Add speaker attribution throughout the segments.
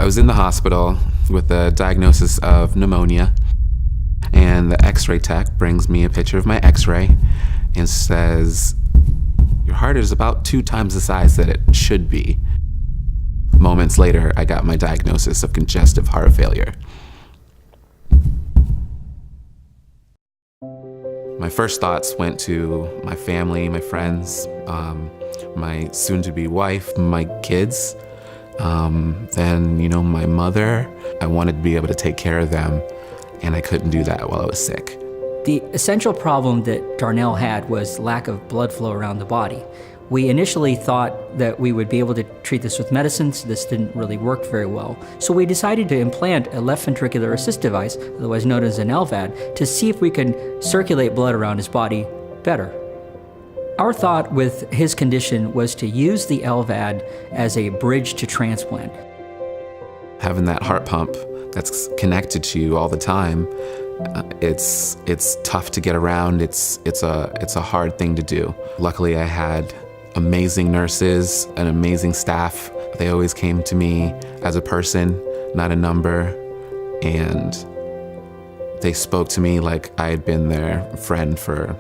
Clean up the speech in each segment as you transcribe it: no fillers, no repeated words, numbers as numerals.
Speaker 1: I was in the hospital with a diagnosis of pneumonia, and the x-ray tech brings me a picture of my x-ray and says, "Your heart is about 2 times the size that it should be." Moments later, I got my diagnosis of congestive heart failure. My first thoughts went to my family, my friends, my soon-to-be wife, my kids. Then, my mother. I wanted to be able to take care of them, and I couldn't do that while I was sick.
Speaker 2: The essential problem that Darnell had was lack of blood flow around the body. We initially thought that we would be able to treat this with medicines. This didn't really work very well. So we decided to implant a left ventricular assist device, otherwise known as an LVAD, to see if we could circulate blood around his body better. Our thought with his condition was to use the LVAD as a bridge to transplant.
Speaker 1: Having that heart pump that's connected to you all the time, it's tough to get around. It's a hard thing to do. Luckily, I had amazing nurses, an amazing staff. They always came to me as a person, not a number, and they spoke to me like I had been their friend for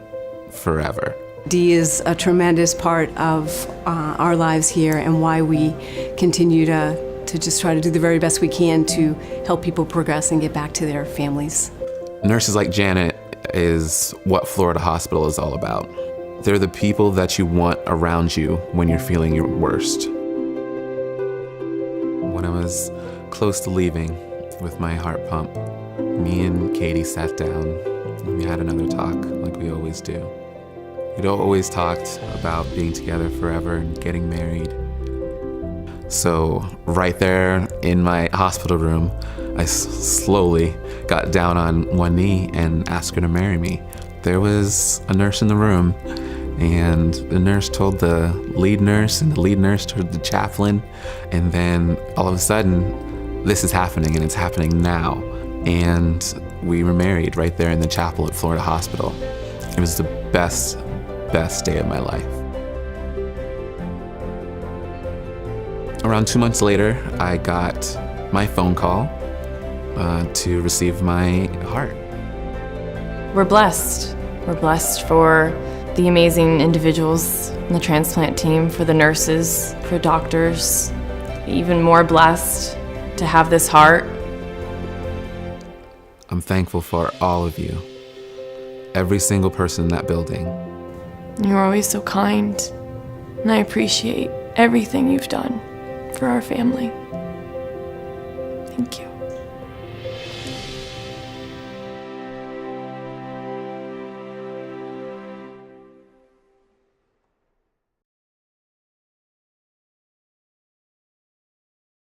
Speaker 1: forever.
Speaker 3: Dee is a tremendous part of our lives here, and why we continue to just try to do the very best we can to help people progress and get back to their families.
Speaker 1: Nurses like Janet is what Florida Hospital is all about. They're the people that you want around you when you're feeling your worst. When I was close to leaving with my heart pump, me and Katie sat down and we had another talk like we always do. We'd always talked about being together forever and getting married. So right there in my hospital room, I slowly got down on one knee and asked her to marry me. There was a nurse in the room, and the nurse told the lead nurse, and the lead nurse told the chaplain, and then all of a sudden, this is happening, and it's happening now. And we were married right there in the chapel at Florida Hospital. It was the best day of my life. Around 2 months later, I got my phone call to receive my heart.
Speaker 4: We're blessed. We're blessed for the amazing individuals in the transplant team, for the nurses, for doctors. Even more blessed to have this heart.
Speaker 1: I'm thankful for all of you, every single person in that building.
Speaker 4: You're always so kind, and I appreciate everything you've done for our family. Thank you.